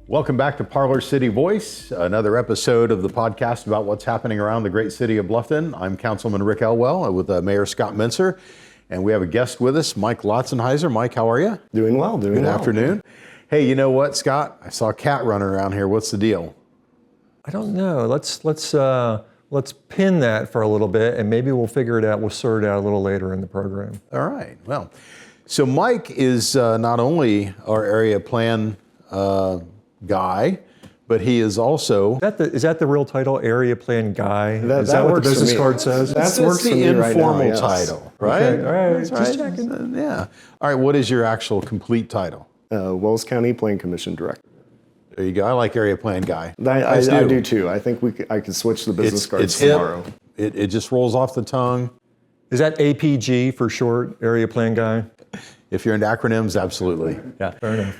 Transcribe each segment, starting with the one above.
Welcome back to Parlor City Voice, another episode of the podcast about what's happening around the great city of Bluffton. I'm Councilman Rick Elwell with Mayor Scott Mincer, and we have a guest with us, Mike Lotzenheiser. Mike, how are you? Doing well, doing well. Good afternoon. Hey, you know what, Scott? I saw a cat running around here. What's the deal? I don't know. Let's pin that for a little bit, and maybe we'll figure it out. We'll sort it out a little later in the program. All right. Well, so Mike is not only our area plan guy, but he is also... Is that the real title, area plan guy? Is that what the works for business me. card says? That's works for the me right now, informal yes. title, right? Okay, all right, That's just right. checking. Yeah. All right, what is your actual complete title? Wells County Plan Commission Director. There you go. I like area plan guy. I do too. I think I could switch the business cards tomorrow. It just rolls off the tongue. Is that APG for short, area plan guy? If you're into acronyms, absolutely. Yeah, fair enough.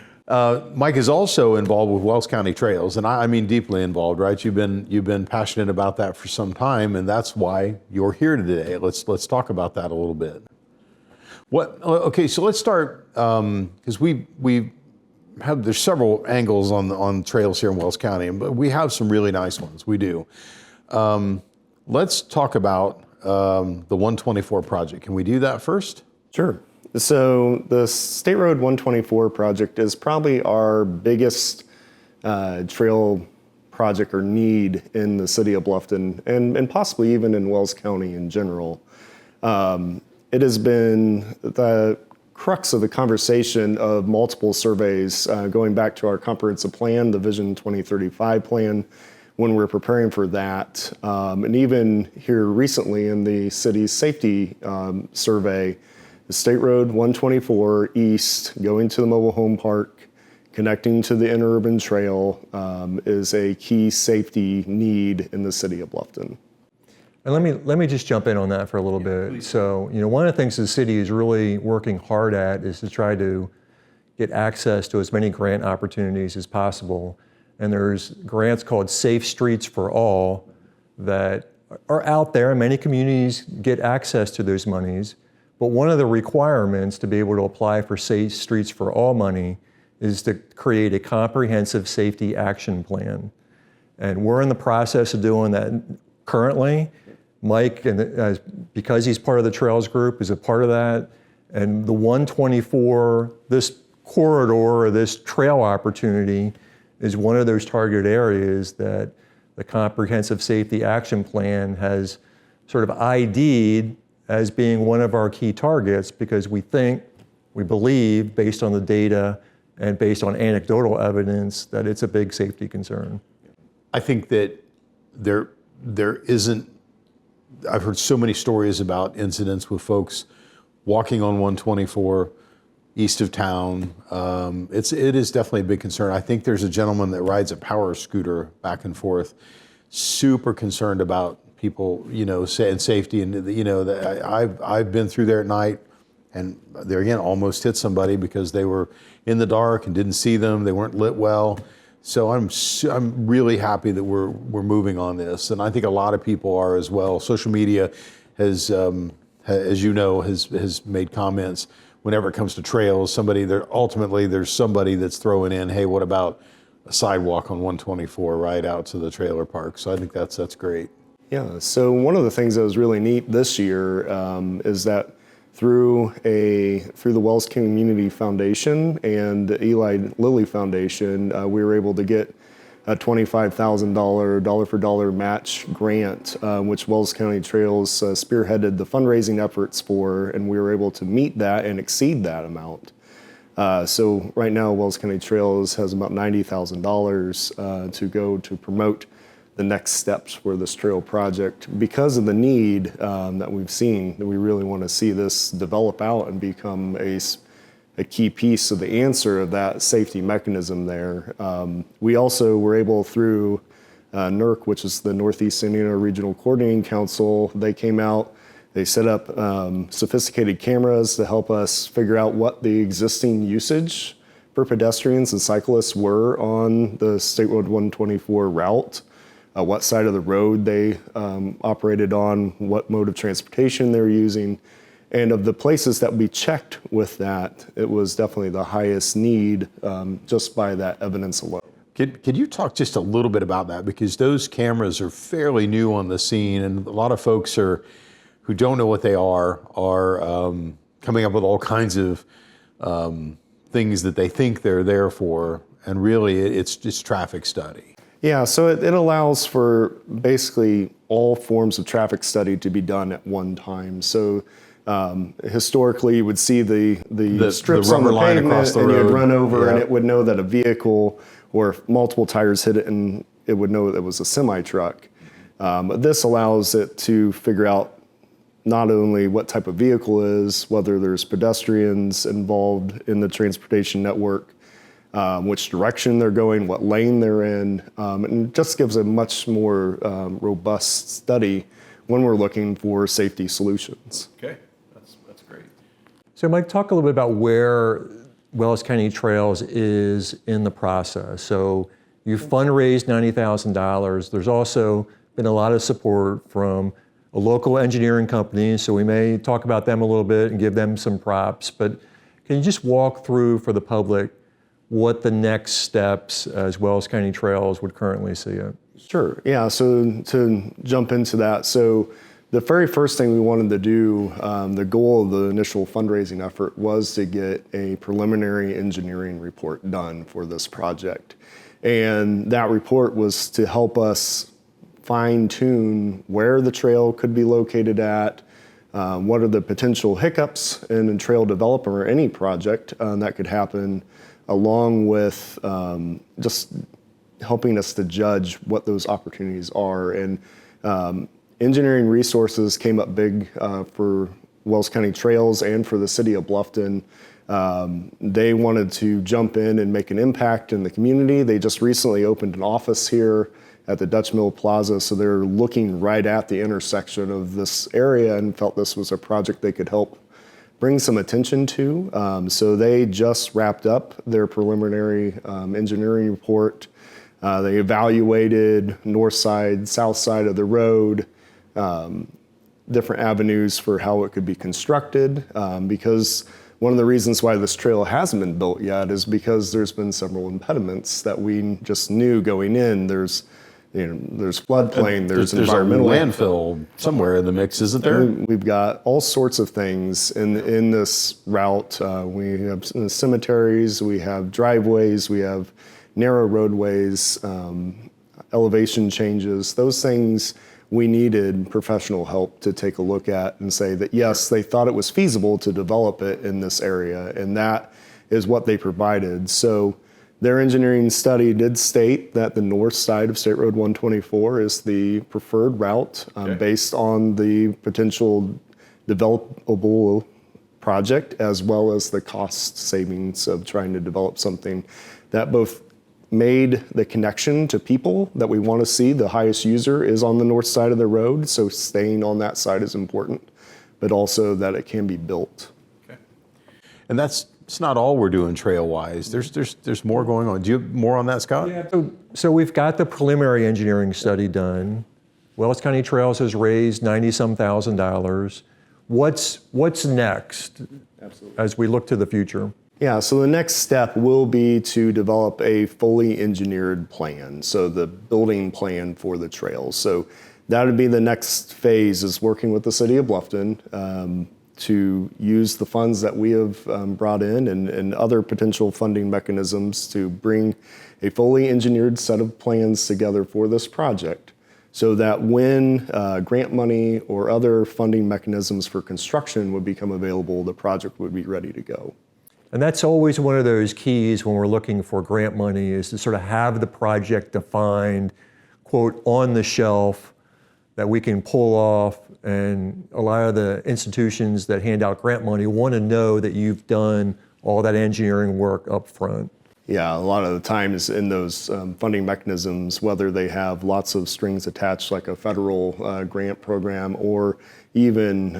Mike is also involved with Wells County Trails, and I mean deeply involved, right? You've been passionate about that for some time, and that's why you're here today. Let's talk about that a little bit. Okay, so let's start because there's several angles on trails here in Wells County, but we have some really nice ones. We do. Let's talk about the 124 project. Can we do that first? Sure. So the State Road 124 project is probably our biggest trail project or need in the city of Bluffton and possibly even in Wells County in general. It has been the crux of the conversation of multiple surveys going back to our comprehensive plan, the Vision 2035 plan, when we're preparing for that. And even here recently in the city's safety survey, the State Road 124 East, going to the mobile home park, connecting to the interurban trail is a key safety need in the city of Bluffton. And let me just jump in on that for a little bit. Please. So, one of the things the city is really working hard at is to try to get access to as many grant opportunities as possible. And there's grants called Safe Streets for All that are out there, and many communities get access to those monies. But one of the requirements to be able to apply for Safe Streets for All money is to create a comprehensive safety action plan. And we're in the process of doing that currently. Mike, because he's part of the Trails Group, is a part of that. And the 124, this corridor or this trail opportunity is one of those targeted areas that the Comprehensive Safety Action Plan has sort of ID'd as being one of our key targets because we believe, based on the data and based on anecdotal evidence, that it's a big safety concern. I think that there isn't, I've heard so many stories about incidents with folks walking on 124 east of town. It is definitely a big concern. I think there's a gentleman that rides a power scooter back and forth, super concerned about people, and safety. And, I've been through there at night and there again, almost hit somebody because they were in the dark and didn't see them. They weren't lit well. So I'm really happy that we're moving on this. And I think a lot of people are as well. Social media has, as you know, has made comments whenever it comes to trails. Ultimately there's somebody that's throwing in, hey, what about a sidewalk on 124 right out to the trailer park? So I think that's great. Yeah, so one of the things that was really neat this year is that through the Wells Community Foundation and the Eli Lilly Foundation, we were able to get a $25,000 dollar-for-dollar match grant, which Wells County Trails spearheaded the fundraising efforts for, and we were able to meet that and exceed that amount. So right now, Wells County Trails has about $90,000 to go to promote the next steps for this trail project because of the need that we've seen, that we really want to see this develop out and become a key piece of the answer of that safety mechanism there. We also were able through NERC, which is the Northeast Indiana Regional Coordinating Council, they came out, they set up sophisticated cameras to help us figure out what the existing usage for pedestrians and cyclists were on the State Road 124 route. What side of the road they operated on, what mode of transportation they were using. And of the places that we checked with that, it was definitely the highest need just by that evidence alone. Could you talk just a little bit about that? Because those cameras are fairly new on the scene, and a lot of folks who don't know what they are coming up with all kinds of things that they think they're there for, and really it's just traffic study. Yeah, so it allows for basically all forms of traffic study to be done at one time. So historically, you would see the strips on the rubber line pavement, across the and road. you'd run over, and Yeah. it would know that a vehicle or if multiple tires hit it, and it would know that it was a semi-truck. This allows it to figure out not only what type of vehicle is, whether there's pedestrians involved in the transportation network, which direction they're going, what lane they're in, and it just gives a much more robust study when we're looking for safety solutions. Okay, that's great. So Mike, talk a little bit about where Wells County Trails is in the process. So you fundraised $90,000. There's also been a lot of support from a local engineering company, so we may talk about them a little bit and give them some props, but can you just walk through for the public what the next steps as Wells County Trails would currently see it? Sure, yeah, so to jump into that, so the very first thing we wanted to do, the goal of the initial fundraising effort was to get a preliminary engineering report done for this project. And that report was to help us fine-tune where the trail could be located at, what are the potential hiccups in a trail development or any project that could happen, along with just helping us to judge what those opportunities are. And engineering resources came up big for Wells County Trails and for the city of Bluffton. They wanted to jump in and make an impact in the community. They just recently opened an office here at the Dutch Mill Plaza, so they're looking right at the intersection of this area and felt this was a project they could help bring some attention to. So they just wrapped up their preliminary engineering report. They evaluated north side, south side of the road, different avenues for how it could be constructed, because one of the reasons why this trail hasn't been built yet is because there's been several impediments that we just knew going in. There's floodplain, there's environmental landfill somewhere in the mix, isn't there? We've got all sorts of things in this route. We have cemeteries, we have driveways, we have narrow roadways, elevation changes. Those things we needed professional help to take a look at and say that yes, they thought it was feasible to develop it in this area, and that is what they provided. So their engineering study did state that the north side of State Road 124 is the preferred route based on the potential developable project as well as the cost savings of trying to develop something that both made the connection to people that we want to see. The highest user is on the north side of the road, so staying on that side is important, but also that it can be built. Okay. And it's not all we're doing trail-wise. There's more going on. Do you have more on that, Scott? Yeah, so we've got the preliminary engineering study done. Wells County Trails has raised $90-some thousand. What's next? Absolutely. As we look to the future? Yeah, so the next step will be to develop a fully engineered plan, so the building plan for the trails. So that would be the next phase, is working with the city of Bluffton to use the funds that we have brought in and other potential funding mechanisms to bring a fully engineered set of plans together for this project, so that when grant money or other funding mechanisms for construction would become available, the project would be ready to go. And that's always one of those keys when we're looking for grant money, is to sort of have the project defined, quote, on the shelf that we can pull off. And a lot of the institutions that hand out grant money want to know that you've done all that engineering work up front. Yeah, a lot of the times in those funding mechanisms, whether they have lots of strings attached like a federal grant program or even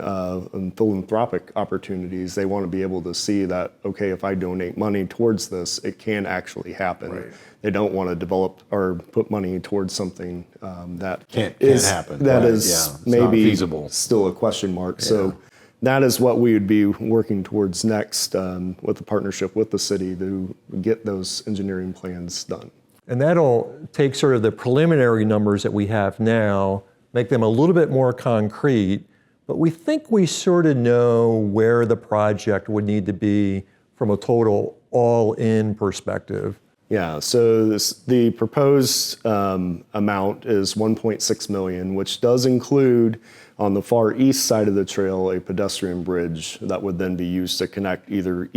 philanthropic opportunities, they want to be able to see that, okay, if I donate money towards this, it can actually happen. Right. They don't want to develop or put money towards something that Can't happen. That Right, is yeah, it's not maybe feasible. still a question mark. So that is what we would be working towards next with the partnership with the city to get those engineering plans done. And that'll take sort of the preliminary numbers that we have now, make them a little bit more concrete, but we think we sort of know where the project would need to be from a total all-in perspective. Yeah, so the proposed amount is 1.6 million, which does include on the far east side of the trail a pedestrian bridge that would then be used to connect either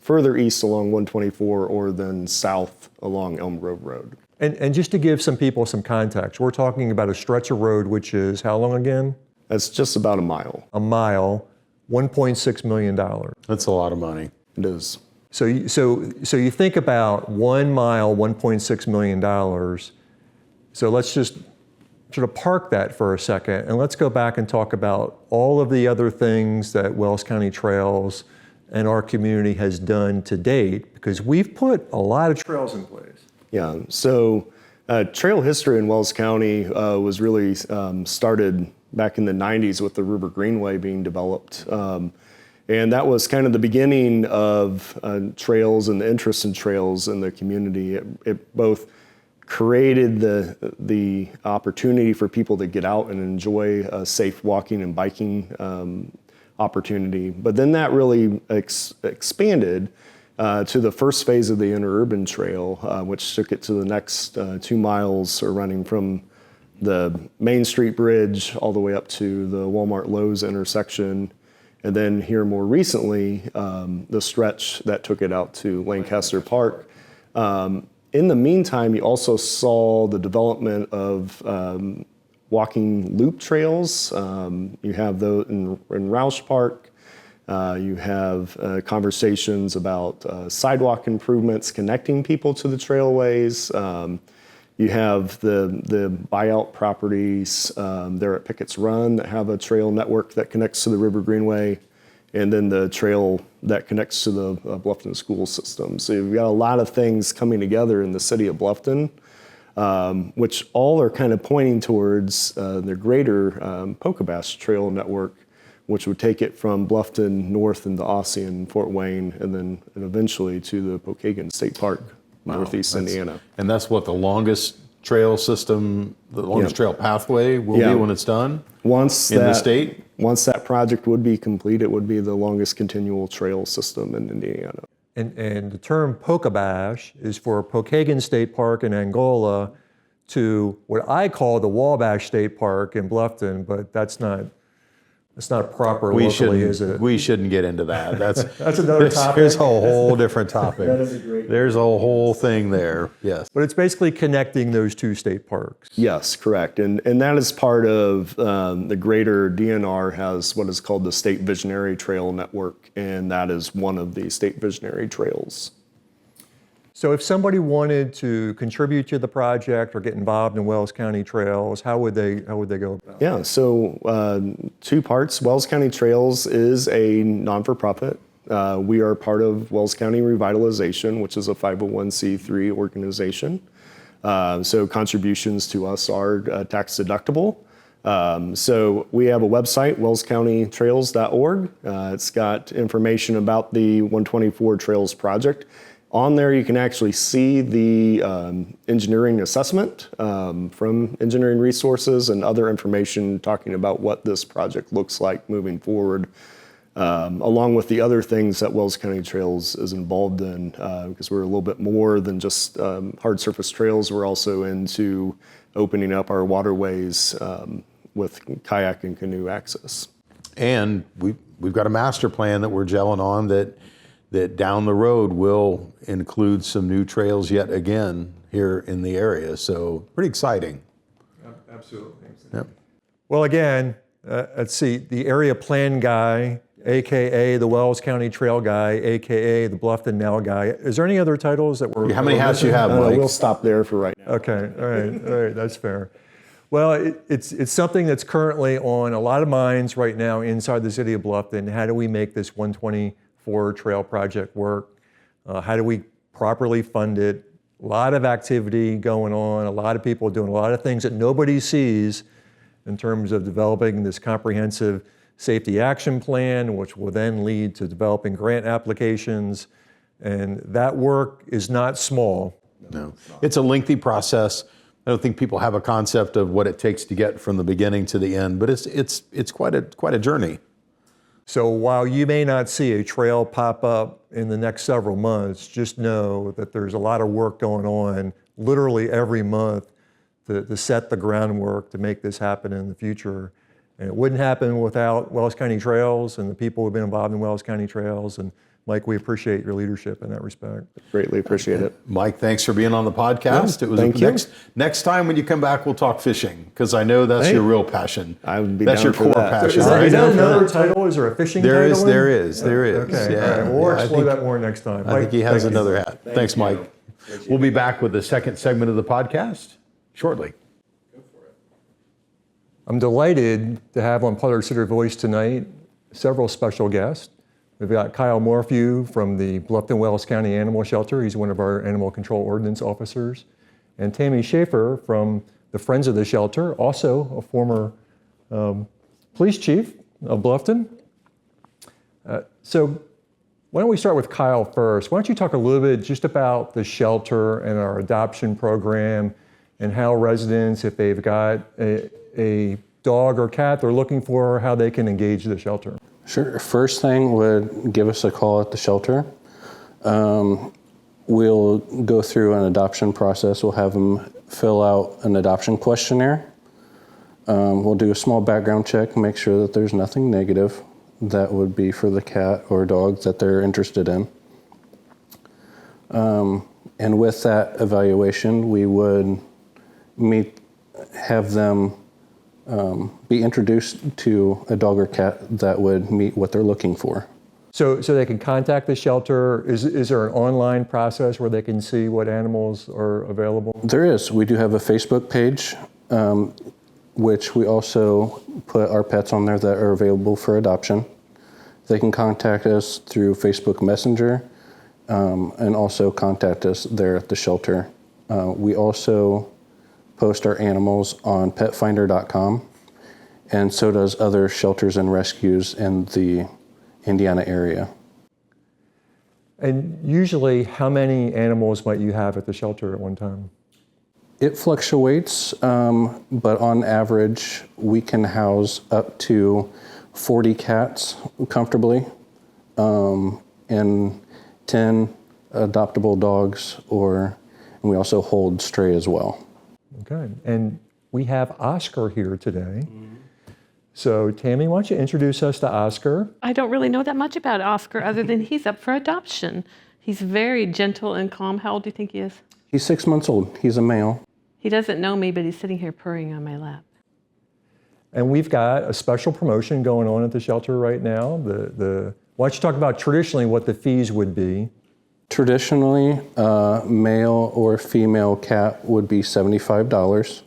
further east along 124 or then south along Elm Grove Road. And just to give some people some context, we're talking about a stretch of road which is how long again? That's just about a mile. A mile, $1.6 million. That's a lot of money. It is. So you think about 1 mile, $1.6 million. So let's just sort of park that for a second and let's go back and talk about all of the other things that Wells County Trails and our community has done to date, because we've put a lot of trails in place. Yeah, so trail history in Wells County was really started back in the 90s with the River Greenway being developed. And that was kind of the beginning of trails and the interest in trails in the community. It both created the opportunity for people to get out and enjoy a safe walking and biking opportunity. But then that really expanded to the first phase of the interurban trail, which took it to the next 2 miles running from the Main Street Bridge all the way up to the Walmart Lowe's intersection. And then here more recently, the stretch that took it out to Lancaster Park. In the meantime, you also saw the development of walking loop trails. You have those in Roush Park. You have conversations about sidewalk improvements connecting people to the trailways. You have the buyout properties there at Pickett's Run that have a trail network that connects to the River Greenway, and then the trail that connects to the Bluffton school system. So you've got a lot of things coming together in the city of Bluffton, which all are kind of pointing towards the greater Pocahbash Trail network, which would take it from Bluffton north into Ossian, Fort Wayne, and eventually to the Pokagon State Park. Northeast Indiana. And that's what the longest trail system, the longest trail pathway will be when it's done? The state? Once that project would be complete, it would be the longest continual trail system in Indiana. And the term Pocahbash is for Pokagon State Park in Angola to what I call the Wabash State Park in Bluffton, but that's not proper locally, is it? We shouldn't get into that. That's another topic. There's a whole different topic. That is a great There's a whole thing there, yes. But it's basically connecting those two state parks. Yes, correct. And that is part of the greater DNR has what is called the State Visionary Trail Network, and that is one of the state visionary trails. So if somebody wanted to contribute to the project or get involved in Wells County Trails, how would they go about it? Yeah, so 2 parts. Wells County Trails is a non-for-profit. We are part of Wells County Revitalization, which is a 501c3 organization. So contributions to us are tax deductible. So we have a website, wellscountytrails.org. It's got information about the 124 Trails project. On there, you can actually see the engineering assessment from Engineering Resources and other information talking about what this project looks like moving forward, along with the other things that Wells County Trails is involved in, because we're a little bit more than just hard surface trails. We're also into opening up our waterways with kayak and canoe access. And we've got a master plan that we're gelling on that down the road will include some new trails yet again here in the area. So pretty exciting. Absolutely. Yep. Well, again, let's see, the area plan guy, AKA the Wells County Trail guy, AKA the Bluffton Now guy. Is there any other titles that we're... How many hats you have, Mike? We'll stop there for right now. Okay, all right, that's fair. Well, it's something that's currently on a lot of minds right now inside the city of Bluffton. How do we make this 124 trail project work? How do we properly fund it? A lot of activity going on, a lot of people doing a lot of things that nobody sees in terms of developing this comprehensive safety action plan, which will then lead to developing grant applications. And that work is not small. No. It's a lengthy process. I don't think people have a concept of what it takes to get from the beginning to the end, but it's quite a journey. So while you may not see a trail pop up in the next several months, just know that there's a lot of work going on literally every month to set the groundwork to make this happen in the future. And it wouldn't happen without Wells County Trails and the people who've been involved in Wells County Trails. And Mike, we appreciate your leadership in that respect. Greatly appreciate it. Mike, thanks for being on the podcast. Yeah, It was thank you. Next time when you come back, we'll talk fishing, because I know that's your real passion. I would be That's down your for core that. passion, Is that, right? is that another title? Is there a fishing There title? is. Okay, Yeah, all right. We'll yeah, explore I that more next time. I think he has thank you. another hat. Thanks, Mike. We'll be back with the second segment of the podcast shortly. I'm delighted to have on Parlor City Voice tonight several special guests. We've got Kyle Morphew from the Bluffton Wells County Animal Shelter. He's one of our animal control ordinance officers. And Tammy Schaefer from the Friends of the Shelter, also a former police chief of Bluffton. So why don't we start with Kyle first? Why don't you talk a little bit just about the shelter and our adoption program and how residents, if they've got a dog or cat they're looking for, how they can engage the shelter? Sure. First thing would give us a call at the shelter. We'll go through an adoption process. We'll have them fill out an adoption questionnaire. We'll do a small background check, make sure that there's nothing negative that would be for the cat or dog that they're interested in. And with that evaluation, we would have them be introduced to a dog or cat that would meet what they're looking for. So they can contact the shelter. Is there an online process where they can see what animals are available? There is. We do have a Facebook page, which we also put our pets on there that are available for adoption. They can contact us through Facebook Messenger and also contact us there at the shelter. We also post our animals on petfinder.com, and so does other shelters and rescues in the Indiana area. And usually, how many animals might you have at the shelter at one time? It fluctuates, but on average, we can house up to 40 cats comfortably, and 10 adoptable dogs, and we also hold stray as well. Okay, and we have Oscar here today. So Tammy, why don't you introduce us to Oscar? I don't really know that much about Oscar other than he's up for adoption. He's very gentle and calm. How old do you think he is? He's 6 months old. He's a male. He doesn't know me, but he's sitting here purring on my lap. And we've got a special promotion going on at the shelter right now. Why don't you talk about traditionally what the fees would be? Traditionally, a male or female cat would be $75,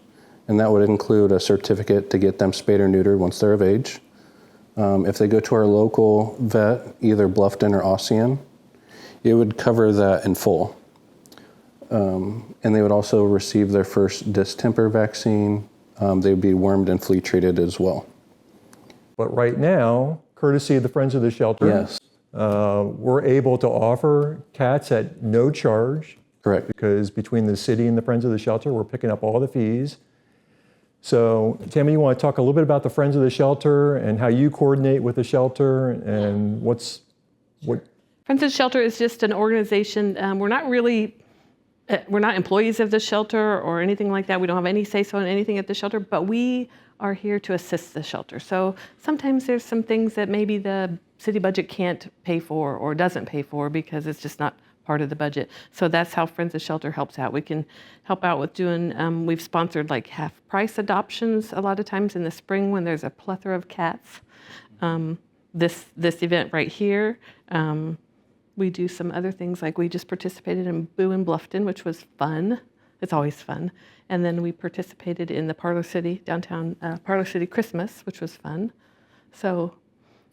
and that would include a certificate to get them spayed or neutered once they're of age. If they go to our local vet, either Bluffton or Ossian, it would cover that in full. And they would also receive their first distemper vaccine. They would be wormed and flea treated as well. But right now, courtesy of the Friends of the Shelter, Yes. We're able to offer cats at no charge. Correct. Because between the city and the Friends of the Shelter, we're picking up all the fees. So, Tammy, you want to talk a little bit about the Friends of the Shelter and how you coordinate with the shelter and what? Friends of the Shelter is just an organization. We're not employees of the shelter or anything like that. We don't have any say-so in anything at the shelter, but we are here to assist the shelter. So sometimes there's some things that maybe the city budget can't pay for or doesn't pay for because it's just not part of the budget. So that's how Friends of Shelter helps out. We can help out with doing, we've sponsored like half-price adoptions a lot of times in the spring when there's a plethora of cats. This event right here, we do some other things, like we just participated in Boo in Bluffton, which was fun. It's always fun. And then we participated in the Parlor City, downtown Parlor City Christmas, which was fun. So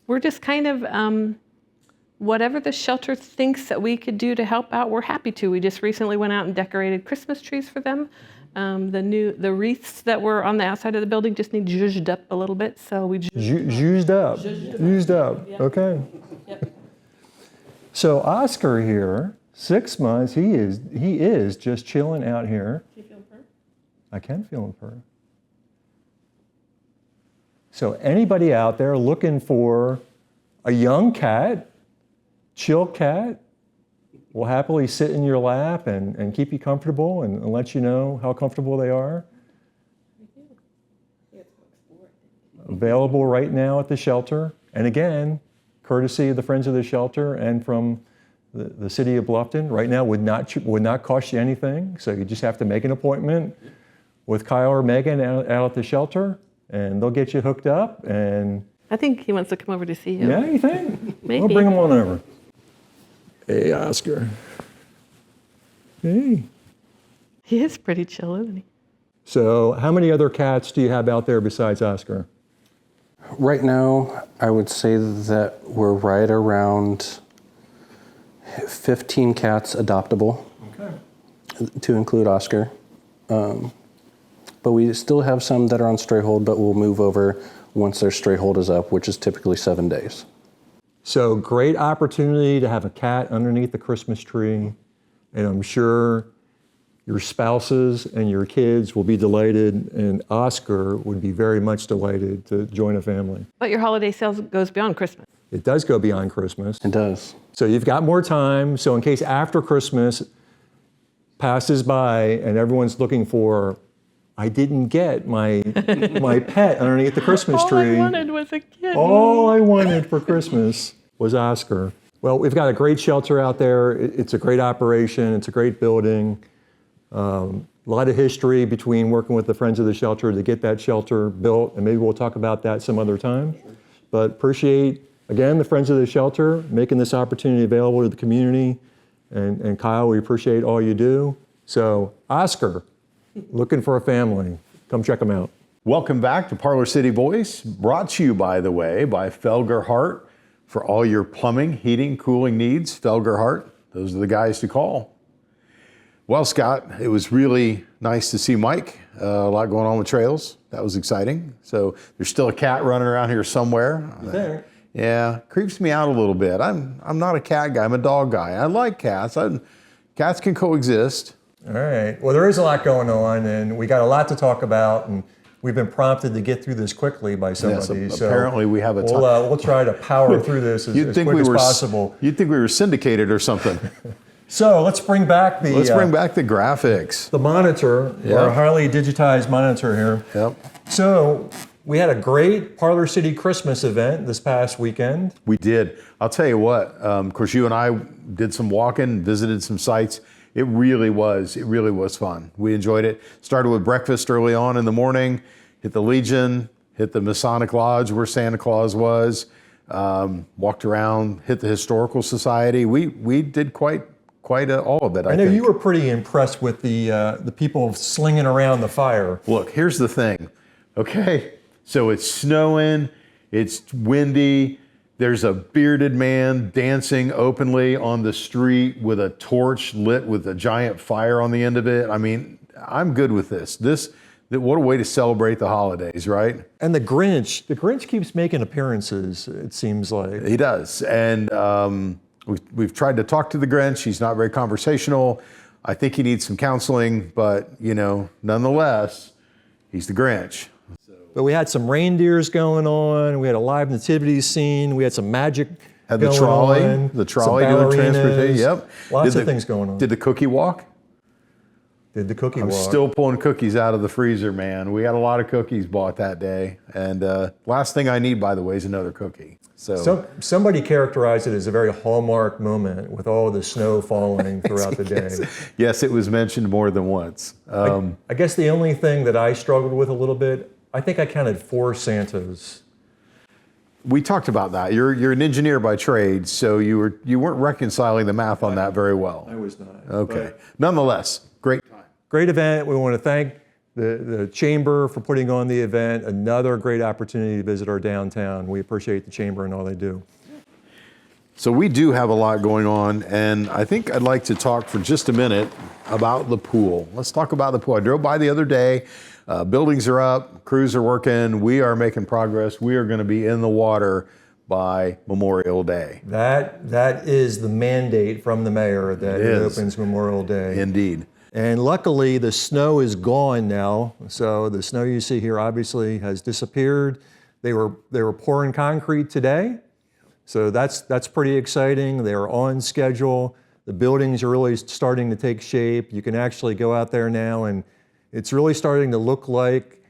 we're just kind of, whatever the shelter thinks that we could do to help out, we're happy to. We just recently went out and decorated Christmas trees for them. The wreaths that were on the outside of the building just need zhuzhed up a little bit, so we Used up. Yep. Okay. Yep. So Oscar here, 6 months. He is just chilling out here. Can you feel him purr? I can feel him purr. So anybody out there looking for a young cat, chill cat, will happily sit in your lap and keep you comfortable and let you know how comfortable they are. Available right now at the shelter. And again, courtesy of the Friends of the Shelter and from the city of Bluffton. Right now would not cost you anything. So you just have to make an appointment with Kyle or Megan out at the shelter and they'll get you hooked up. And I think he wants to come over to see you. yeah, you think? Maybe. We'll bring him on over. Hey, Oscar. Hey. He is pretty chill, isn't he? So how many other cats do you have out there besides Oscar? Right now, I would say that we're right around 15 cats adoptable, to include Oscar. But we still have some that are on stray hold, but we'll move over once their stray hold is up, which is typically 7 days. So great opportunity to have a cat underneath the Christmas tree. And I'm sure your spouses and your kids will be delighted, and Oscar would be very much delighted to join a family. But your holiday sales goes beyond Christmas. It does go beyond Christmas. It does. So you've got more time. So in case after Christmas passes by and everyone's looking for, I didn't get my pet underneath the Christmas tree. All I wanted was a kitten. All I wanted for Christmas was Oscar. Well, we've got a great shelter out there. It's a great operation. It's a great building. A lot of history between working with the Friends of the Shelter to get that shelter built, and maybe we'll talk about that some other time. Sure. But appreciate, again, the Friends of the Shelter making this opportunity available to the community. And Kyle, we appreciate all you do. So, Oscar, looking for a family. Come check them out. Welcome back to Parlor City Voice, brought to you, by the way, by Felger Hart. For all your plumbing, heating, cooling needs, Felger Hart, those are the guys to call. Well, Scott, it was really nice to see Mike. A lot going on with trails. That was exciting. So there's still a cat running around here somewhere. You think? Yeah, creeps me out a little bit. I'm not a cat guy. I'm a dog guy. I like cats. Cats can coexist. All right. Well, there is a lot going on, and we got a lot to talk about, and we've been prompted to get through this quickly by somebody. Yes, apparently we have a ton. We'll try to power through this as quick as possible. You'd think we were syndicated or something. So let's bring back the graphics. The monitor, Yep. our highly digitized monitor here. Yep. So we had a great Parlor City Christmas event this past weekend. We did. I'll tell you what, of course, you and I did some walking, visited some sites. It really was fun. We enjoyed it. Started with breakfast early on in the morning, hit the Legion, hit the Masonic Lodge where Santa Claus was, walked around, hit the Historical Society. We did quite all of it, I know think. you were pretty impressed with the people slinging around the fire. Look, here's the thing, okay? So it's snowing, it's windy, there's a bearded man dancing openly on the street with a torch lit with a giant fire on the end of it. I mean, I'm good with this. What a way to celebrate the holidays, right? And the Grinch keeps making appearances, it seems like. He does, and we've tried to talk to the Grinch. He's not very conversational. I think he needs some counseling, but nonetheless, he's the Grinch. But we had some reindeers going on. We had a live nativity scene. We had some magic Had the going trolley, on, the trolley some doing ballerinas. transportation. Yep. Lots of things going on. Did the cookie walk? Did the cookie I'm walk. still pulling cookies out of the freezer, man. We had a lot of cookies bought that day. And last thing I need, by the way, is another cookie. So somebody characterized it as a very hallmark moment with all the snow falling throughout the day. Yes, it was mentioned more than once. I guess the only thing that I struggled with a little bit, I think I counted 4 Santas. We talked about that. You're an engineer by trade, so you weren't reconciling the math on that very well. I was not. Okay. Nonetheless, great time. Great event. We want to thank the Chamber for putting on the event. Another great opportunity to visit our downtown. We appreciate the Chamber and all they do. So we do have a lot going on, and I think I'd like to talk for just a minute about the pool. Let's talk about the pool. I drove by the other day. Buildings are up, crews are working. We are making progress. We are going to be in the water by Memorial Day. That is the mandate from the mayor that it is. opens Memorial Day. Indeed. And luckily, the snow is gone now. So the snow you see here obviously has disappeared. They were pouring concrete today. So that's pretty exciting. They are on schedule. The buildings are really starting to take shape. You can actually go out there now, and it's really starting to look like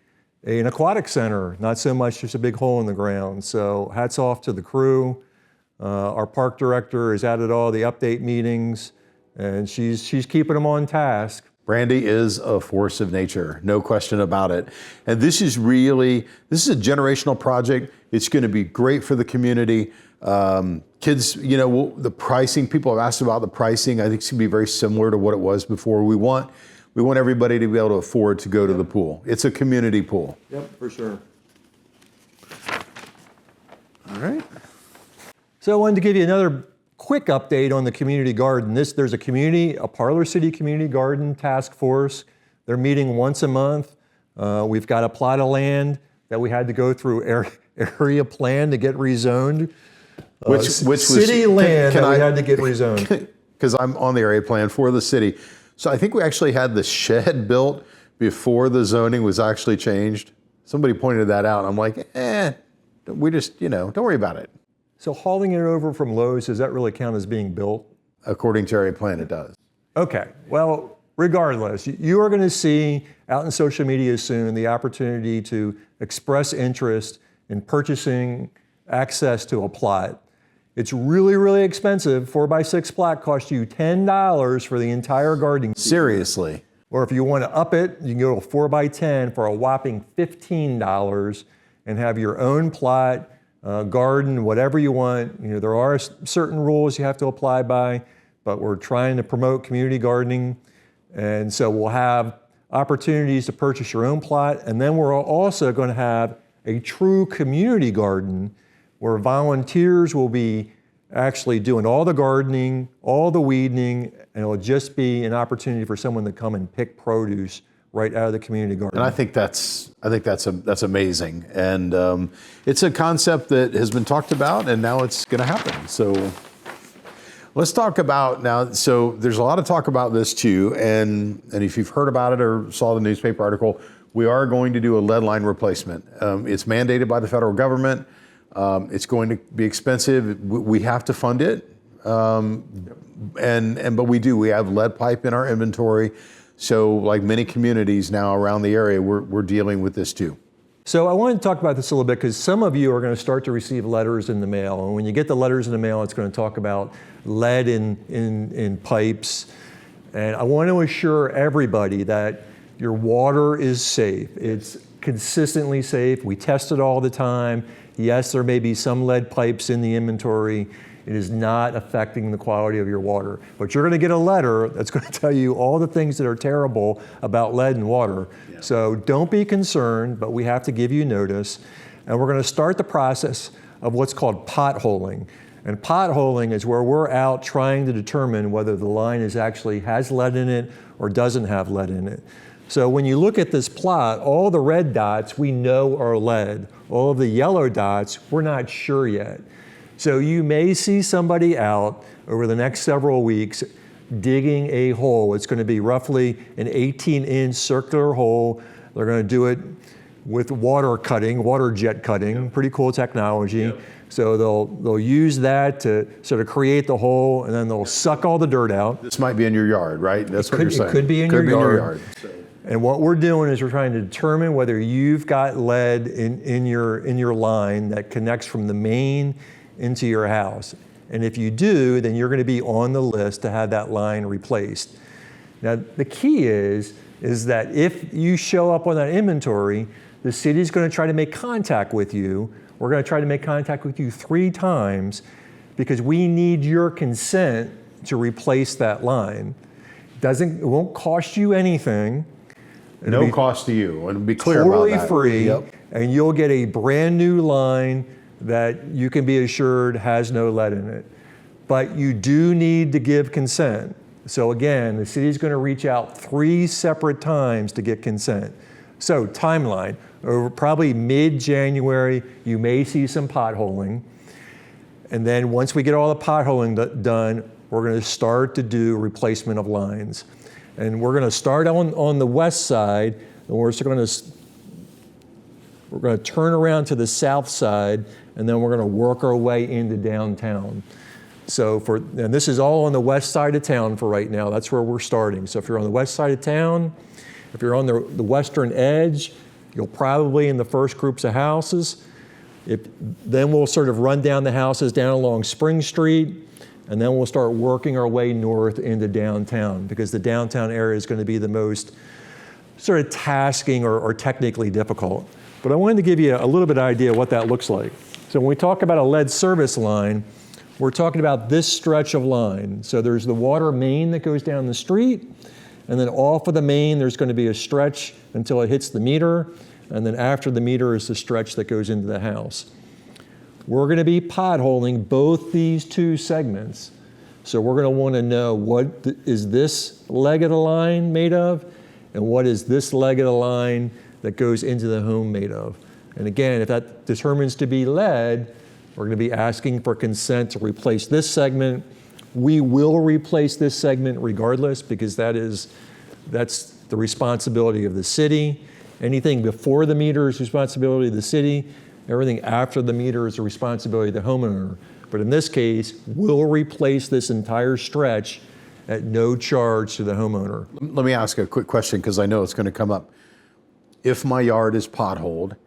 an aquatic center, not so much just a big hole in the ground. So hats off to the crew. Our park director is out at all the update meetings, and she's keeping them on task. Brandy is a force of nature, no question about it. And this is a generational project. It's going to be great for the community. Kids, the pricing, people have asked about the pricing. I think it's going to be very similar to what it was before. We want everybody to be able to afford to go to the pool. It's a community pool. Yep, for sure. All right. So I wanted to give you another quick update on the community garden. There's a Parlor City Community Garden Task Force. They're meeting once a month. We've got a plot of land that we had to go through area plan to get rezoned. Which was city land that we had to get rezoned. Because I'm on the area plan for the city. So I think we actually had the shed built before the zoning was actually changed. Somebody pointed that out. I'm like, we just, don't worry about it. So hauling it over from Lowe's, does that really count as being built? According to area plan, it does. Okay, well, regardless, you are going to see out in social media soon the opportunity to express interest in purchasing access to a plot. It's really, really expensive. 4x6 plot costs you $10 for the entire gardening season. Seriously. Or if you want to up it, you can go to 4x10 for a whopping $15 and have your own plot, garden, whatever you want. There are certain rules you have to apply by, but we're trying to promote community gardening. And so we'll have opportunities to purchase your own plot. And then we're also going to have a true community garden where volunteers will be actually doing all the gardening, all the weeding, and it'll just be an opportunity for someone to come and pick produce right out of the community garden. And I think that's amazing. And it's a concept that has been talked about, and now it's going to happen. So let's talk about now. So there's a lot of talk about this too, and if you've heard about it or saw the newspaper article, we are going to do a lead line replacement. It's mandated by the federal government. It's going to be expensive. We have to fund it, but we do. We have lead pipe in our inventory. So, like many communities now around the area, we're dealing with this too. So I wanted to talk about this a little bit because some of you are going to start to receive letters in the mail. And when you get the letters in the mail, it's going to talk about lead in pipes. And I want to assure everybody that your water is safe. It's consistently safe. We test it all the time. Yes, there may be some lead pipes in the inventory. It is not affecting the quality of your water. But you're going to get a letter that's going to tell you all the things that are terrible about lead in water. Yeah. So don't be concerned, but we have to give you notice. And we're going to start the process of what's called potholing. And potholing is where we're out trying to determine whether the line actually has lead in it or doesn't have lead in it. So when you look at this plot, all the red dots we know are lead. All of the yellow dots, we're not sure yet. So you may see somebody out over the next several weeks digging a hole. It's going to be roughly an 18-inch circular hole. They're going to do it with water jet cutting, yep. Pretty cool technology. Yep. So they'll use that to sort of create the hole, and then they'll suck all the dirt out. This might be in your yard, right? That's what you're saying. It could be in your yard. And what we're doing is we're trying to determine whether you've got lead in your line that connects from the main into your house. And if you do, then you're going to be on the list to have that line replaced. Now, the key is that if you show up on that inventory, the city's going to try to make contact with you. We're going to try to make contact with you 3 times because we need your consent to replace that line. It won't cost you anything. No cost to you, and be clear about that. Totally free, yep. And you'll get a brand new line that you can be assured has no lead in it. But you do need to give consent. So again, the city's going to reach out 3 separate times to get consent. So timeline, over probably mid-January, you may see some potholing. And then once we get all the potholing done, we're going to start to do replacement of lines. And we're going to start on the west side, and we're going to turn around to the south side, and then we're going to work our way into downtown. So and this is all on the west side of town for right now. That's where we're starting. So if you're on the west side of town, if you're on the western edge, you'll probably in the first groups of houses. Then we'll sort of run down the houses down along Spring Street, and then we'll start working our way north into downtown, because the downtown area is going to be the most sort of tasking or technically difficult. But I wanted to give you a little bit of idea what that looks like. So when we talk about a lead service line, we're talking about this stretch of line. So there's the water main that goes down the street, and then off of the main there's going to be a stretch until it hits the meter, and then after the meter is the stretch that goes into the house. We're going to be potholing both these two segments. So we're going to want to know what is this leg of the line made of, and what is this leg of the line that goes into the home made of. And again, if that determines to be lead, we're going to be asking for consent to replace this segment. We will replace this segment regardless, because that's the responsibility of the city. Anything before the meter is responsibility of the city. Everything after the meter is the responsibility of the homeowner. But in this case, we'll replace this entire stretch at no charge to the homeowner. Let me ask a quick question, because I know it's going to come up. If my yard is potholed,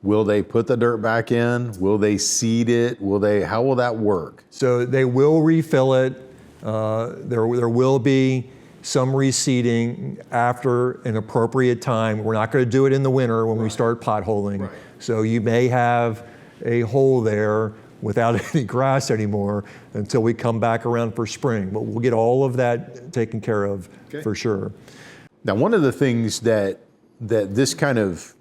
will they put the dirt back in? Will they seed it? How will that work? So they will refill it. There will be some reseeding after an appropriate time. We're not going to do it in the winter when we start potholing. Right. So you may have a hole there without any grass anymore until we come back around for spring. But we'll get all of that taken care of for sure. Now, one of the things that this kind of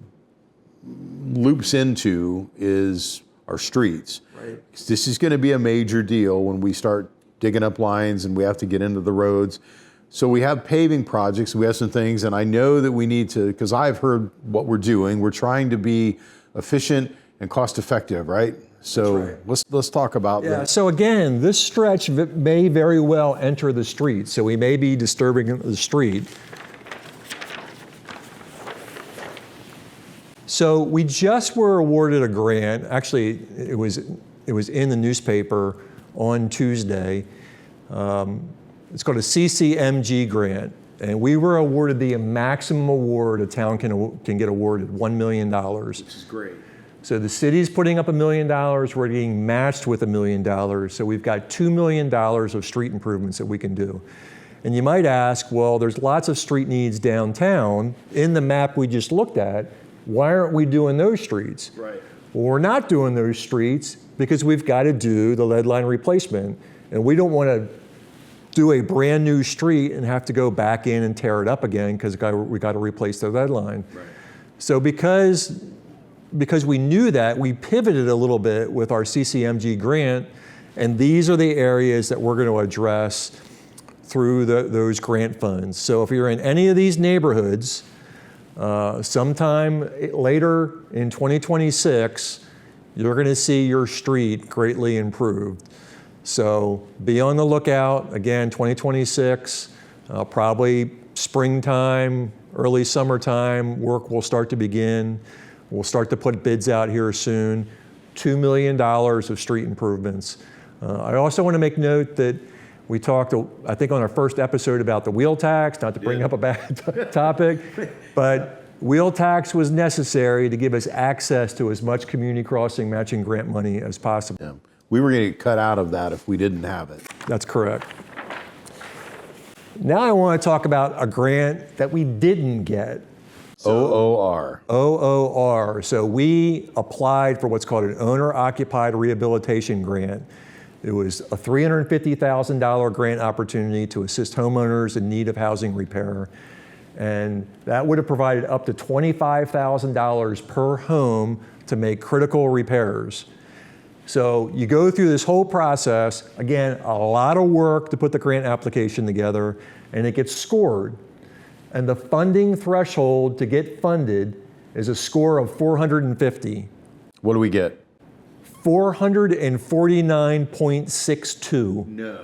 loops into is our streets. Right. This is going to be a major deal when we start digging up lines and we have to get into the roads. So we have paving projects, we have some things, and I know that we need to, because I've heard what we're doing, we're trying to be efficient and cost effective, right? So let's talk about that. So again, this stretch may very well enter the street, so we may be disturbing the street. So we just were awarded a grant. Actually, it was in the newspaper on Tuesday. It's called a CCMG grant, and we were awarded the maximum award a town can get awarded, $1 million. Which is great. So the city's putting up $1 million. We're getting matched with $1 million. So we've got $2 million of street improvements that we can do. And you might ask, well, there's lots of street needs downtown. In the map we just looked at, why aren't we doing those streets? Right. Well, we're not doing those streets because we've got to do the lead line replacement. And we don't want to do a brand new street and have to go back in and tear it up again because we got to replace the lead line. Right. So because we knew that, we pivoted a little bit with our CCMG grant, and these are the areas that we're going to address through those grant funds. So if you're in any of these neighborhoods, sometime later in 2026, you're going to see your street greatly improved. So be on the lookout. Again, 2026, probably springtime, early summertime, work will start to begin. We'll start to put bids out here soon. $2 million of street improvements. I also want to make note that we talked, I think, on our first episode about the wheel tax, not to bring up a bad topic, but wheel tax was necessary to give us access to as much community crossing matching grant money as possible. Yeah. We were going to get cut out of that if we didn't have it. That's correct. Now I want to talk about a grant that we didn't get. OOR. OOR. So we applied for what's called an owner-occupied rehabilitation grant. It was a $350,000 grant opportunity to assist homeowners in need of housing repair. And that would have provided up to $25,000 per home to make critical repairs. So you go through this whole process, again, a lot of work to put the grant application together, and it gets scored. And the funding threshold to get funded is a score of 450. What do we get? 449.62. No.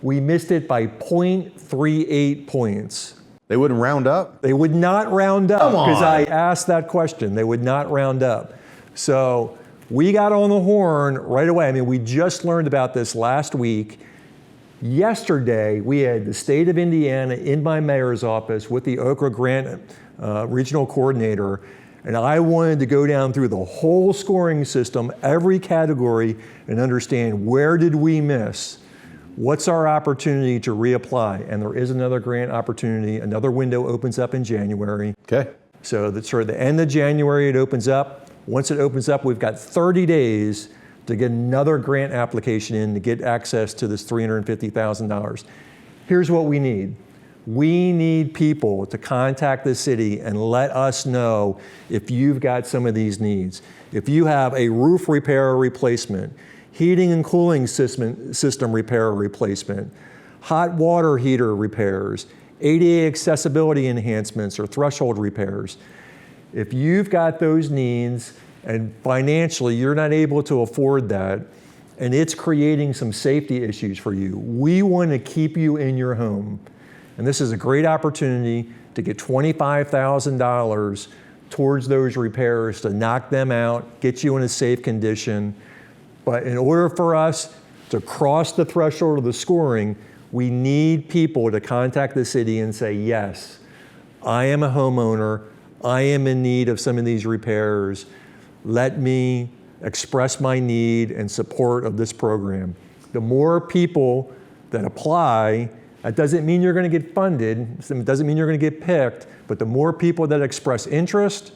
We missed it by 0.38 points. They wouldn't round up? They would not round up Come on. because I asked that question. They would not round up. So we got on the horn right away. I mean, we just learned about this last week. Yesterday, we had the state of Indiana in my mayor's office with the Okra Grant regional coordinator, and I wanted to go down through the whole scoring system, every category, and understand where did we miss? What's our opportunity to reapply? And there is another grant opportunity. Another window opens up in January. Okay. So that's sort of the end of January, it opens up. Once it opens up, we've got 30 days to get another grant application in to get access to this $350,000. Here's what we need. We need people to contact the city and let us know if you've got some of these needs. If you have a roof repair or replacement, heating and cooling system repair or replacement, hot water heater repairs, ADA accessibility enhancements or threshold repairs. If you've got those needs and financially you're not able to afford that, and it's creating some safety issues for you, we want to keep you in your home. And this is a great opportunity to get $25,000 towards those repairs to knock them out, get you in a safe condition. But in order for us to cross the threshold of the scoring, we need people to contact the city and say, yes, I am a homeowner, I am in need of some of these repairs. Let me express my need and support of this program. The more people that apply, that doesn't mean you're going to get funded, it doesn't mean you're going to get picked, but the more people that express interest,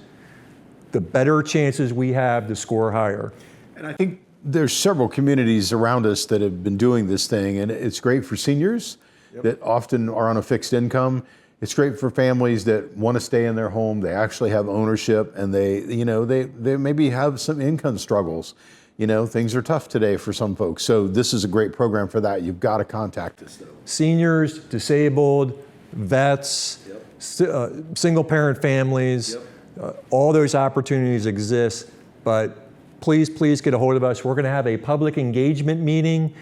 the better chances we have to score higher. And I think there's several communities around us that have been doing this thing, and it's great for seniors that often are on a fixed income. It's great for families that want to stay in their home. They actually have ownership, and they maybe have some income struggles. You know, things are tough today for some folks. So this is a great program for that. You've got to contact us, though. Seniors, disabled, vets, single parent families, all those opportunities exist. But please get a hold of us. We're going to have a public engagement meeting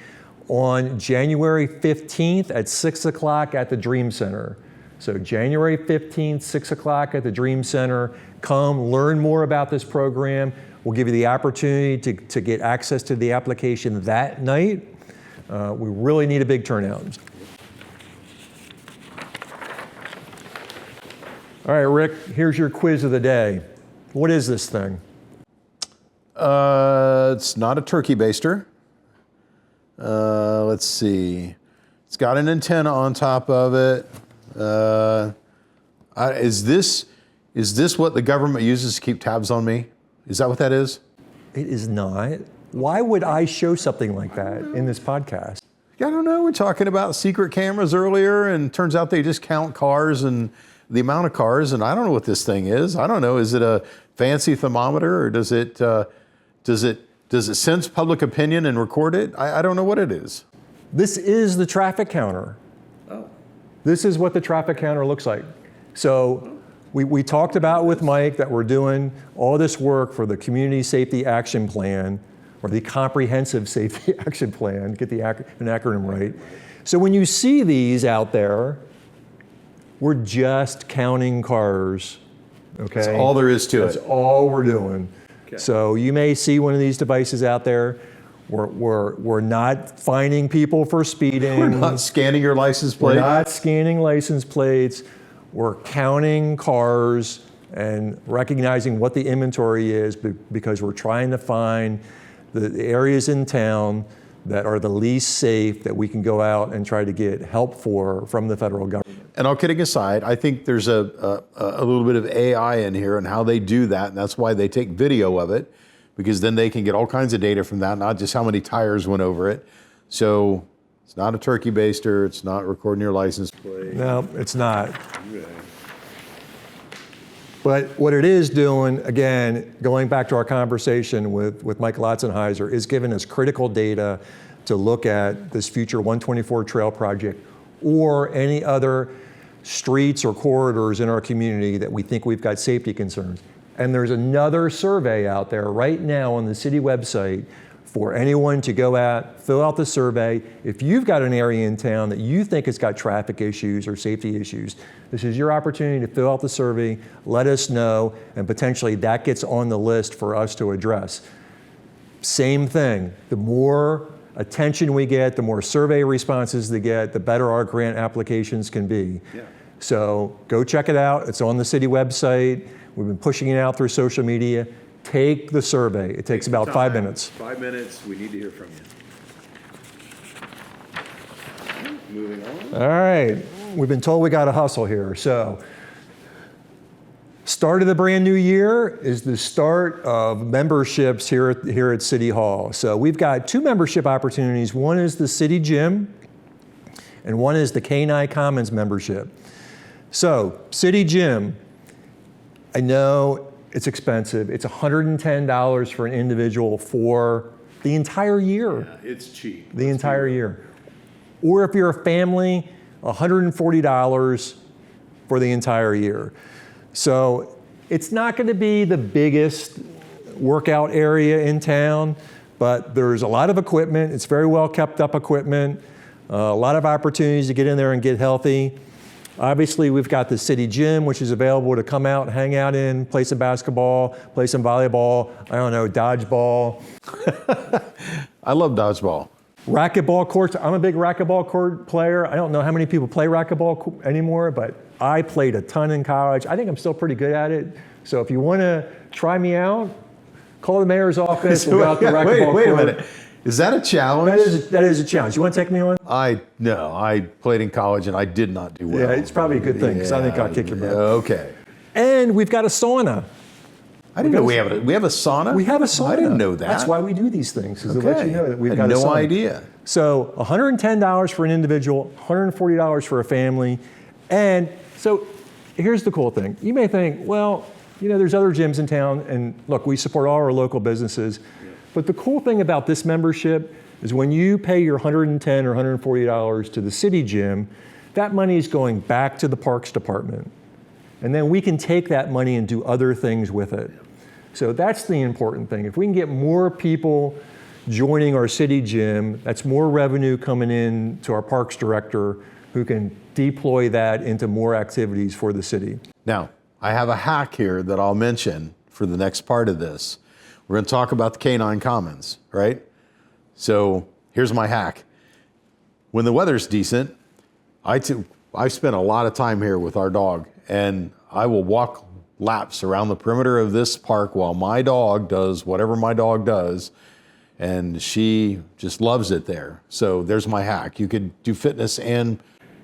on January 15th at 6 o'clock at the Dream Center. So January 15th, 6 o'clock at the Dream Center. Come learn more about this program. We'll give you the opportunity to get access to the application that night. We really need a big turnout. All right, Rick, here's your quiz of the day. What is this thing? It's not a turkey baster. Let's see. It's got an antenna on top of it. Is this what the government uses to keep tabs on me? Is that what that is? It is not. Why would I show something like that in this podcast? I don't know. We're talking about secret cameras earlier, and turns out they just count cars and the amount of cars, and I don't know what this thing is. I don't know. Is it a fancy thermometer, or does it sense public opinion and record it? I don't know what it is. This is the traffic counter. Oh. This is what the traffic counter looks like. So we talked about with Mike that we're doing all this work for the Community Safety Action Plan, or the Comprehensive Safety Action Plan, get an acronym right. So when you see these out there, we're just counting cars, okay? That's all there is to That's all we're doing. Okay. So you may see one of these devices out there. We're not fining people for speeding. We're not scanning your license plate. We're not scanning license plates. We're counting cars and recognizing what the inventory is because we're trying to find the areas in town that are the least safe that we can go out and try to get help from the federal government. And all kidding aside, I think there's a little bit of AI in here and how they do that, and that's why they take video of it, because then they can get all kinds of data from that, not just how many tires went over it. So it's not a turkey baster, it's not recording your license plate. No, it's not. But what it is doing, again, going back to our conversation with Mike Lotzenheiser, is giving us critical data to look at this future 124 trail project or any other streets or corridors in our community that we think we've got safety concerns. And there's another survey out there right now on the city website for anyone to go out, fill out the survey. If you've got an area in town that you think has got traffic issues or safety issues, this is your opportunity to fill out the survey, let us know, and potentially that gets on the list for us to address. Same thing, the more attention we get, the more survey responses they get, the better our grant applications can be. Yeah. So go check it out. It's on the city website. We've been pushing it out through social media. Take the survey. It takes about 5 minutes. 5 minutes. We need to hear from you. Moving on. All right. We've been told we got to hustle here. So start of the brand new year is the start of memberships here at City Hall. So we've got 2 membership opportunities. One is the city gym, and one is the K9 Commons membership. So city gym, I know it's expensive. It's $110 for an individual for the entire year. Yeah, it's cheap. The entire year. Or if you're a family, $140 for the entire year. So it's not going to be the biggest workout area in town, but there's a lot of equipment. It's very well kept up equipment. A lot of opportunities to get in there and get healthy. Obviously, we've got the city gym, which is available to come out, hang out in, play some basketball, play some volleyball, I don't know, dodgeball. I love dodgeball. Racquetball courts. I'm a big racquetball court player. I don't know how many people play racquetball anymore, but I played a ton in college. I think I'm still pretty good at it. So if you want to try me out, call the mayor's office. We'll go out to racquetball wait a court. minute. Is that a challenge? That is a challenge. You want to take me on? No, I played in college and I did not do well. Yeah, it's probably a good thing because I think I'll kick your butt. Okay. And we've got a sauna. I didn't know we have a sauna. We have a sauna. I didn't know that. That's why we do these things, is to let you know that we've got a sauna. No idea. So $110 for an individual, $140 for a family. And so here's the cool thing. You may think, well, there's other gyms in town, and look, we support all our local businesses. But the cool thing about this membership is when you pay your $110 or $140 to the city gym, that money is going back to the Parks Department. And then we can take that money and do other things with it. So that's the important thing. If we can get more people joining our city gym, that's more revenue coming in to our Parks Director, who can deploy that into more activities for the city. Now, I have a hack here that I'll mention for the next part of this. We're going to talk about the K9 Commons, right? So here's my hack. When the weather's decent, I spent a lot of time here with our dog, and I will walk laps around the perimeter of this park while my dog does whatever my dog does, and she just loves it there. So there's my hack. You could do fitness and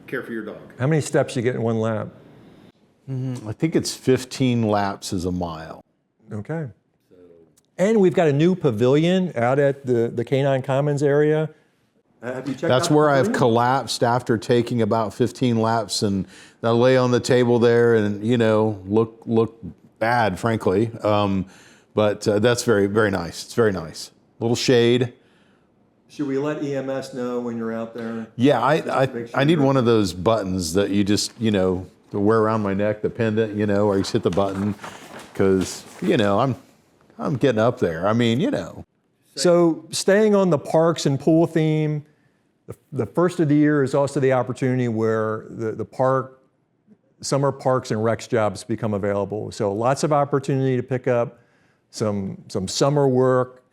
care for your dog. How many steps you get in one lap? I think it's 15 laps is a mile. Okay. And we've got a new pavilion out at the K9 Commons area. Have you checked That's out the where I've pavilion? collapsed after taking about 15 laps, and I lay on the table there and look bad, frankly. But that's very, very nice. It's very nice. Little shade. Should we let EMS know when you're out there? Yeah, Make sure I need you're- one of those buttons that you just to wear around my neck, the pendant, or you just hit the button, because I'm getting up there. I mean, So staying on the parks and pool theme, the first of the year is also the opportunity where the summer parks and recs jobs become available. So lots of opportunity to pick up some summer work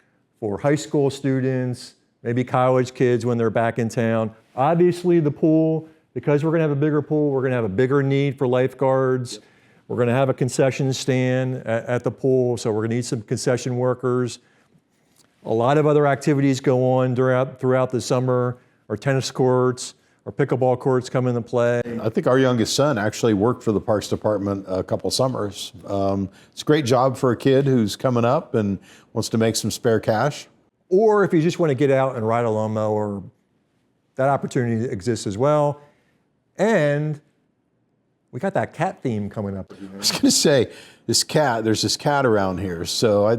for high school students, maybe college kids when they're back in town. Obviously the pool, because we're gonna have a bigger pool, we're gonna have a bigger need for lifeguards. Yep. We're gonna have a concession stand at the pool, so we're gonna need some concession workers. A lot of other activities go on throughout the summer. Our tennis courts, our pickleball courts come into play. I think our youngest son actually worked for the Parks Department a couple summers. It's a great job for a kid who's coming up and wants to make some spare cash. Or if you just want to get out and ride a lawnmower, that opportunity exists as well. And we got that cat theme coming up. I was going to say, there's this cat around here. So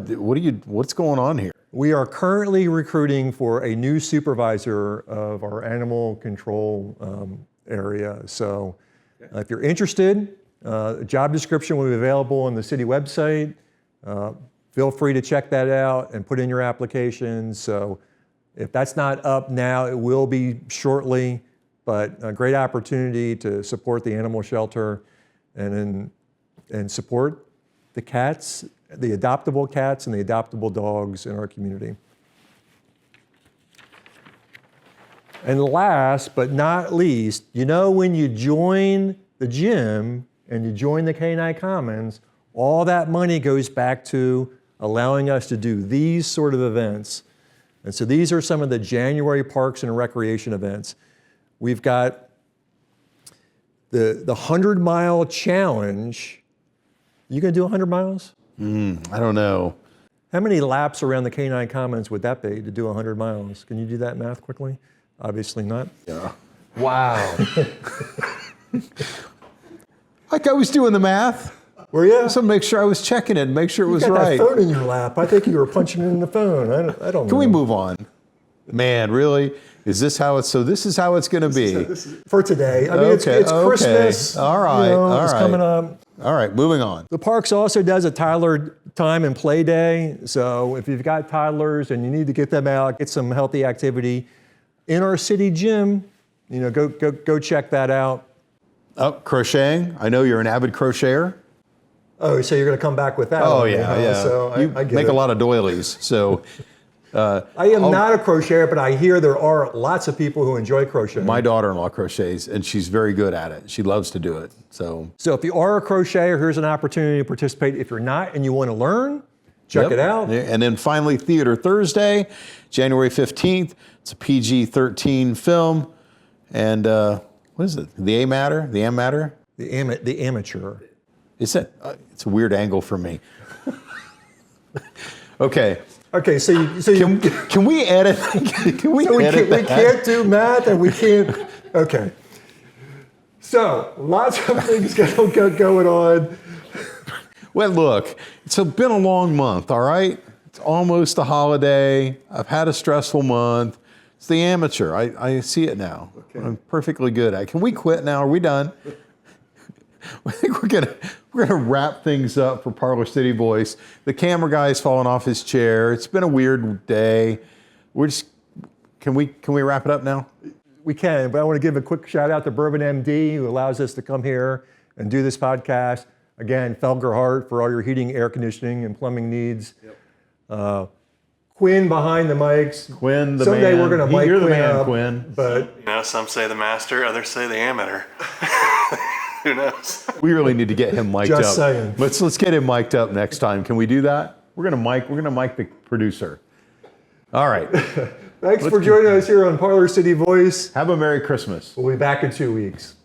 what's going on here? We are currently recruiting for a new supervisor of our animal control area. So if you're interested, a job description will be available on the city website. feel free to check that out and put in your applications. So if that's not up now, it will be shortly, but a great opportunity to support the animal shelter and support the cats, the adoptable cats and the adoptable dogs in our community. And last but not least, when you join the gym and you join the Canine Commons, all that money goes back to allowing us to do these sort of events. And so these are some of the January Parks and Recreation events. We've got the 100-mile challenge. You gonna do 100 miles? I don't know. How many laps around the Canine Commons would that be to do 100 miles? Can you do that math quickly? Obviously not. Yeah. Wow. Like I was doing the math. Were you? So make sure I was checking it, make sure it was You got right. that phone in your lap. I think you were punching in the phone. I don't know. Can we move on? Man, really? Is this how it's? So this is how it's going to be. For today. I mean, Okay, it's Christmas. all right, It's coming up. All right, moving on. The Parks also does a toddler time and play day. So if you've got toddlers and you need to get them out, get some healthy activity in our city gym, go check that out. Oh, crocheting. I know you're an avid crocheter. Oh, so you're going to come back with that? Oh, on me, yeah, huh? yeah. So You I get make it. a lot of doilies, so. I am not a crocheter, but I hear there are lots of people who enjoy crocheting. My daughter-in-law crochets, and she's very good at it. She loves to do it, so. So if you are a crocheter, here's an opportunity to participate. If you're not and you want to learn, check it out. And then finally, Theater Thursday, January 15th. It's a PG-13 film. And what is it? The A Matter? The M Matter? The amateur. It's a weird angle for me. Okay. Okay, so Can we edit? Can we edit we that? can't do math and we can't. Okay. So lots of things going on. Well, look, it's been a long month, all right? It's almost a holiday. I've had a stressful month. It's the amateur. I see it now. Okay. I'm perfectly good at it. Can we quit now? Are we done? I think we're gonna wrap things up for Parlor City Voice. The camera guy's fallen off his chair. It's been a weird day. Can we wrap it up now? We can, but I want to give a quick shout out to Bourbon MD, who allows us to come here and do this podcast. Again, Felger Hart for all your heating, air conditioning, and plumbing needs. Yep. Quinn behind the mics. Quinn, the Someday man. we're going to mic You're the Quinn man, up, Quinn. But some say the master, others say the amateur. Who knows? We really need to get him mic'd Just up. saying. Let's get him mic'd up next time. Can we do that? We're gonna mic the producer. All right. Thanks for joining us here on Parlor City Voice. Have a Merry Christmas. We'll be back in 2 weeks.